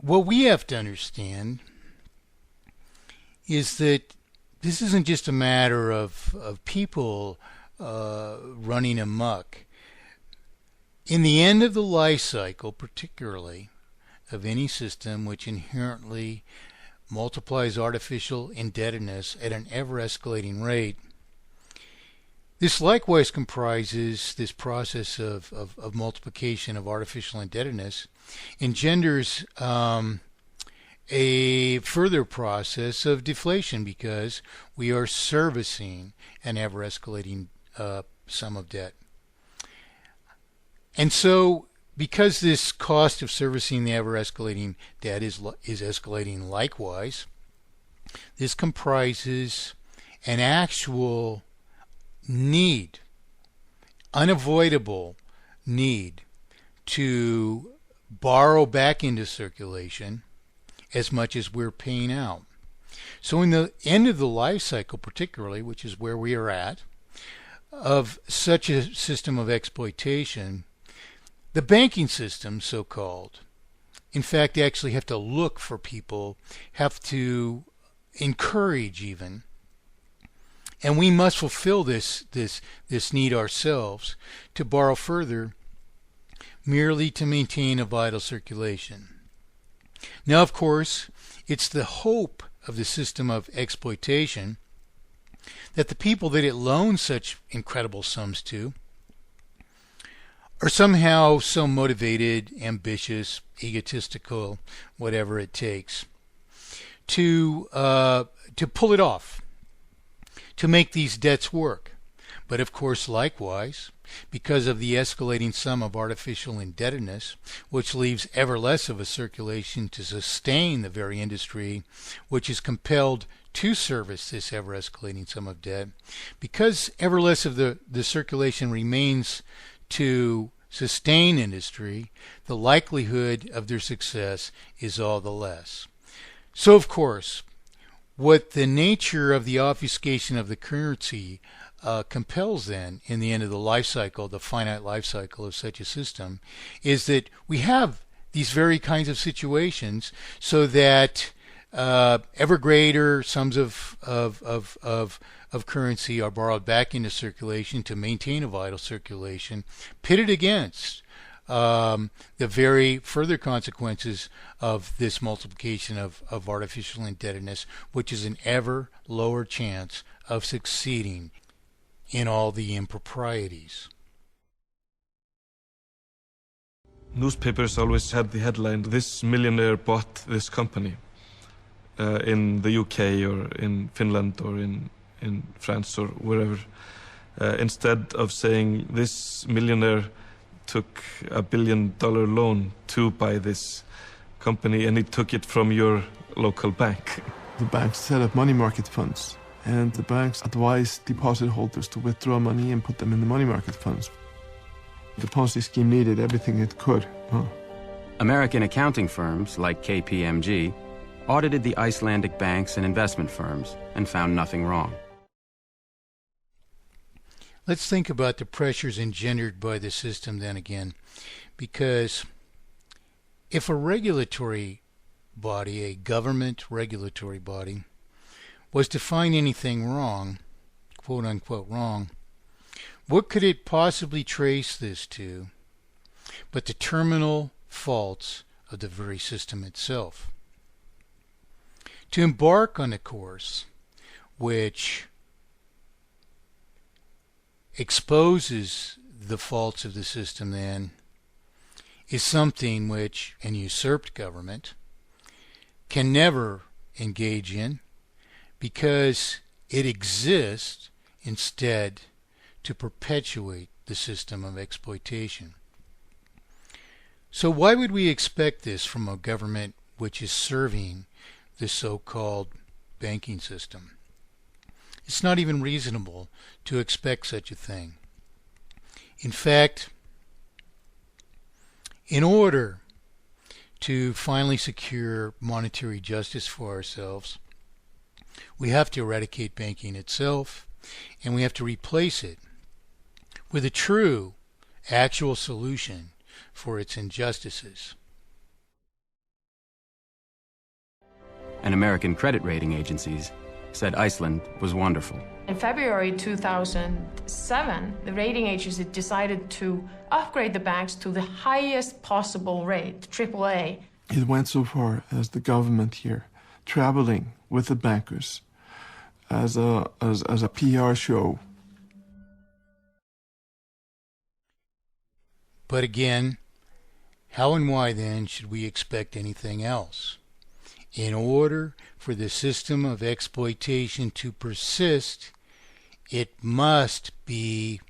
what we have to understand is that this isn't just a matter of people running amok. In the end of the life cycle, particularly, of any system which inherently multiplies artificial indebtedness at an ever-escalating rate, this likewise comprises this process of multiplication of artificial indebtedness, engenders a further process of deflation because we are servicing an ever-escalating sum of debt. And so, because this cost of servicing the ever-escalating debt is escalating likewise, this comprises an actual need, unavoidable need, to borrow back into circulation as much as we're paying out. So in the end of the life cycle, particularly, which is where we are at, of such a system of exploitation, the banking system, so-called, in fact, they actually have to look for people, have to encourage even, and we must fulfill this need ourselves to borrow further merely to maintain a vital circulation. Now, of course, it's the hope of the system of exploitation that the people that it loans such incredible sums to are somehow so motivated, ambitious, egotistical, whatever it takes, to pull it off, to make these debts work. But of course, likewise, because of the escalating sum of artificial indebtedness, which leaves ever less of a circulation to sustain the very industry which is compelled to service this ever-escalating sum of debt, because ever less of the circulation remains to sustain industry, the likelihood of their success is all the less. So, of course, what the nature of the obfuscation of the currency compels then, in the end of the life cycle, the finite life cycle of such a system, is that we have these very kinds of situations so that ever greater sums of currency are borrowed back into circulation to maintain a vital circulation, pitted against the very further consequences of this multiplication of artificial indebtedness, which is an ever lower chance of succeeding in all the improprieties. Newspapers always had the headline, "This millionaire bought this company," in the UK or in Finland or in France or wherever, instead of saying, "This millionaire took $1 billion loan to buy this company and he took it from your local bank." The banks set up money market funds, and the banks advise deposit holders to withdraw money and put them in the money market funds. The Ponzi scheme needed everything it could. American accounting firms like KPMG audited the Icelandic banks and investment firms and found nothing wrong. Let's think about the pressures engendered by the system then again, because if a regulatory body, a government regulatory body, was to find anything wrong, quote unquote wrong, what could it possibly trace this to but the terminal faults of the very system itself? To embark on a course which exposes the faults of the system then is something which an usurped government can never engage in, because it exists instead to perpetuate the system of exploitation. So why would we expect this from a government which is serving the so-called banking system? It's not even reasonable to expect such a thing. In fact, in order to finally secure monetary justice for ourselves, we have to eradicate banking itself, and we have to replace it with a true, actual solution for its injustices. and American credit rating agencies said Iceland was wonderful. In February 2007, the rating agency decided to upgrade the banks to the highest possible rate, AAA. It went so far as the government here traveling with the bankers as a PR show. But again, how and why then should we expect anything else? In order for the system of exploitation to persist, it must be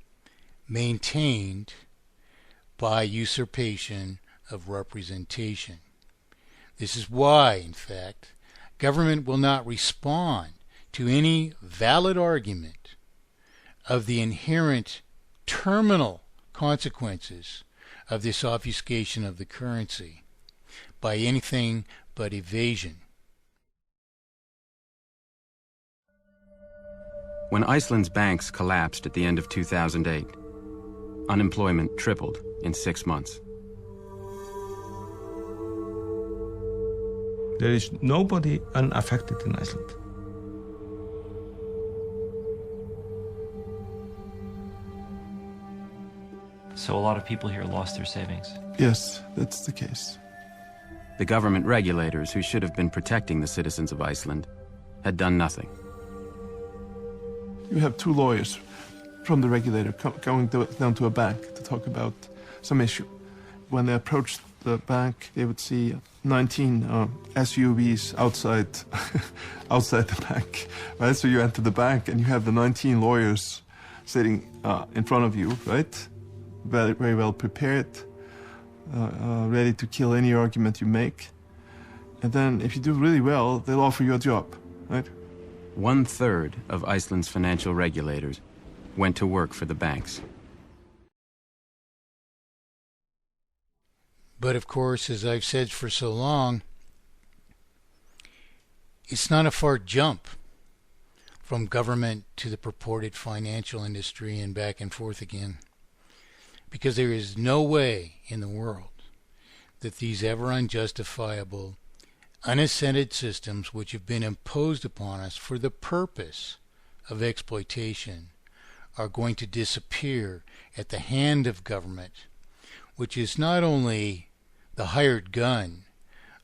maintained by usurpation of representation. This is why, in fact, government will not respond to any valid argument of the inherent terminal consequences of this obfuscation of the currency by anything but evasion. When Iceland's banks collapsed at the end of 2008, unemployment tripled in 6 months. There is nobody unaffected in Iceland. So a lot of people here lost their savings. Yes, that's the case. The government regulators who should have been protecting the citizens of Iceland had done nothing. You have two lawyers from the regulator going down to a bank to talk about some issue. When they approached the bank, they would see 19 SUVs outside outside the bank. Right? So you enter the bank and you have the 19 lawyers sitting in front of you, right? Very, very well prepared, ready to kill any argument you make. And then if you do really well, they'll offer you a job, right? 1/3 of Iceland's financial regulators went to work for the banks. But of course, as I've said for so long, it's not a far jump from government to the purported financial industry and back and forth again. Because there is no way in the world that these ever unjustifiable, unascended systems which have been imposed upon us for the purpose of exploitation are going to disappear at the hand of government, which is not only the hired gun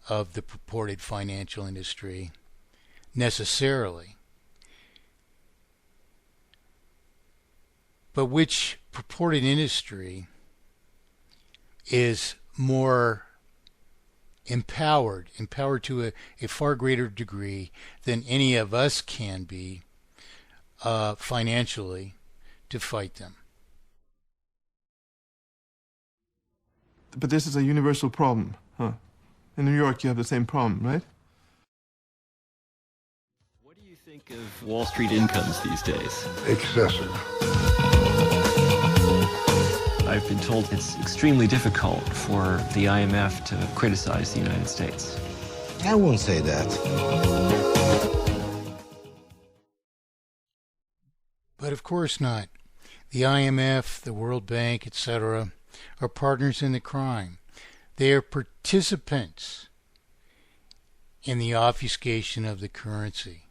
of the purported financial industry necessarily, but which purported industry is more empowered to a far greater degree than any of us can be financially to fight them. But this is a universal problem, huh? In New York, you have the same problem, right? What do you think of Wall Street incomes these days? Excessive. I've been told it's extremely difficult for the IMF to criticize the United States. I won't say that. But of course not. The IMF, the World Bank, etc., are partners in the crime. They are participants in the obfuscation of the currency.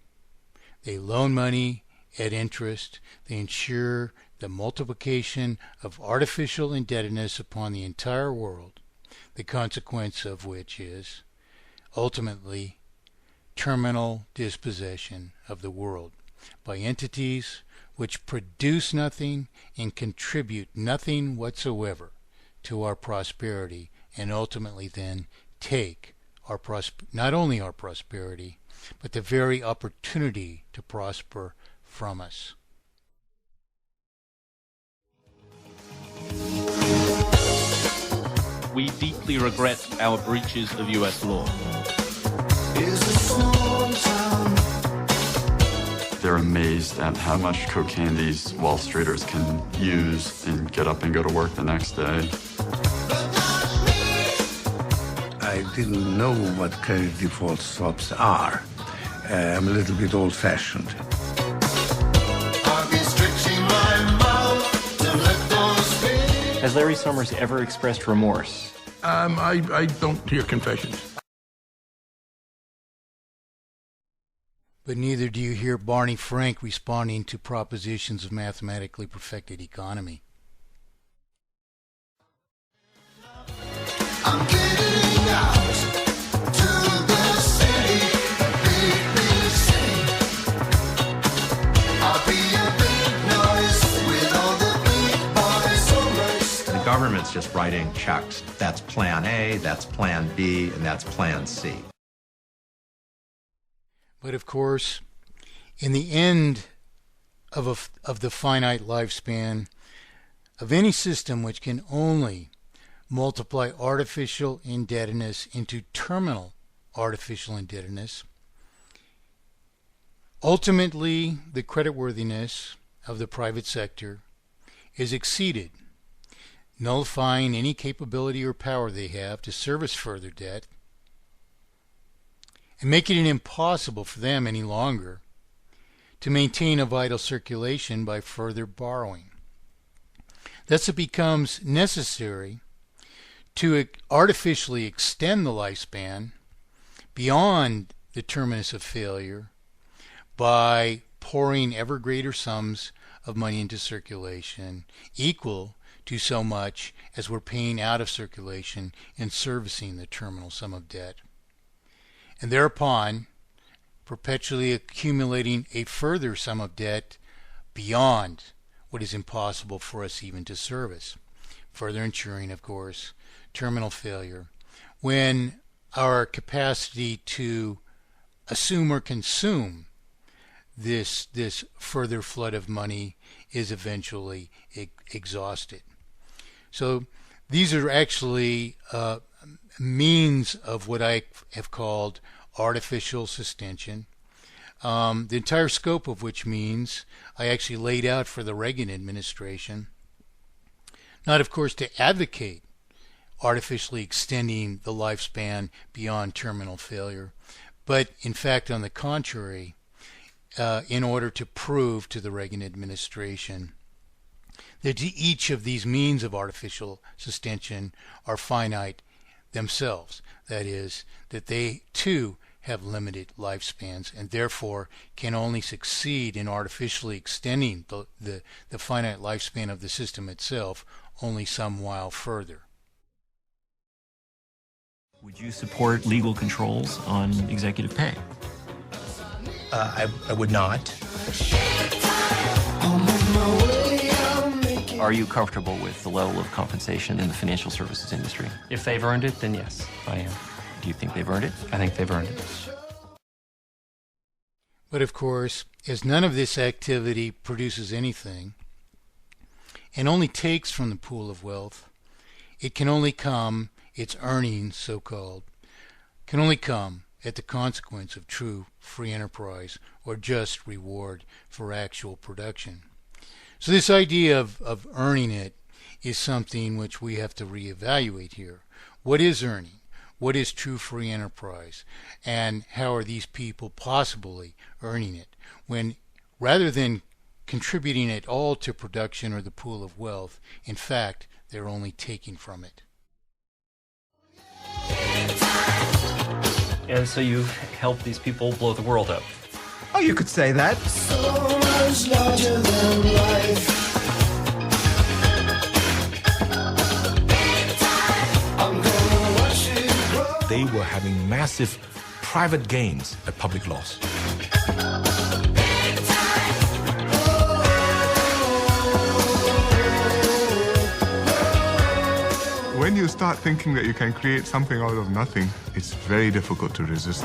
They loan money at interest. They ensure the multiplication of artificial indebtedness upon the entire world, the consequence of which is, ultimately, terminal dispossession of the world by entities which produce nothing and contribute nothing whatsoever to our prosperity, and ultimately then take our not only our prosperity, but the very opportunity to prosper from us. We deeply regret our breaches of U.S. law. They're amazed at how much cocaine these Wall Streeters can use and get up and go to work the next day. I didn't know what credit default swaps are. I'm a little bit old-fashioned. Has Larry Summers ever expressed remorse? I don't hear confessions. But neither do you hear Barney Frank responding to propositions of mathematically perfected economy. I'm getting out to the city, beat me sing. I'll be a big noise with all the big boys almost. The government's just writing checks. That's plan A, that's plan B, and that's plan C. But of course, in the end of the finite lifespan of any system which can only multiply artificial indebtedness into terminal artificial indebtedness, ultimately the creditworthiness of the private sector is exceeded, nullifying any capability or power they have to service further debt, and making it impossible for them any longer to maintain a vital circulation by further borrowing. Thus it becomes necessary to artificially extend the lifespan beyond the terminus of failure by pouring ever greater sums of money into circulation, equal to so much as we're paying out of circulation and servicing the terminal sum of debt, and thereupon perpetually accumulating a further sum of debt beyond what is impossible for us even to service, further ensuring, of course, terminal failure when our capacity to assume or consume this further flood of money is eventually exhausted. So these are actually means of what I have called artificial sustention, the entire scope of which means I actually laid out for the Reagan administration, not of course to advocate artificially extending the lifespan beyond terminal failure, but in fact on the contrary, in order to prove to the Reagan administration that each of these means of artificial sustention are finite themselves. That is, that they too have limited lifespans and therefore can only succeed in artificially extending the finite lifespan of the system itself only some while further. Would you support legal controls on executive pay? I would not. Are you comfortable with the level of compensation in the financial services industry? If they've earned it, then yes, I am. Do you think they've earned it? I think they've earned it. But of course, as none of this activity produces anything and only takes from the pool of wealth, it can only come, its earnings, so-called, can only come at the consequence of true free enterprise or just reward for actual production. So this idea of earning it is something which we have to reevaluate here. What is earning? What is true free enterprise? And how are these people possibly earning it when, rather than contributing at all to production or the pool of wealth, in fact, they're only taking from it? And so you've helped these people blow the world up. Oh, you could say that. So much larger than life. I'm gonna watch it grow. They were having massive private gains at public loss. When you start thinking that you can create something out of nothing, it's very difficult to resist.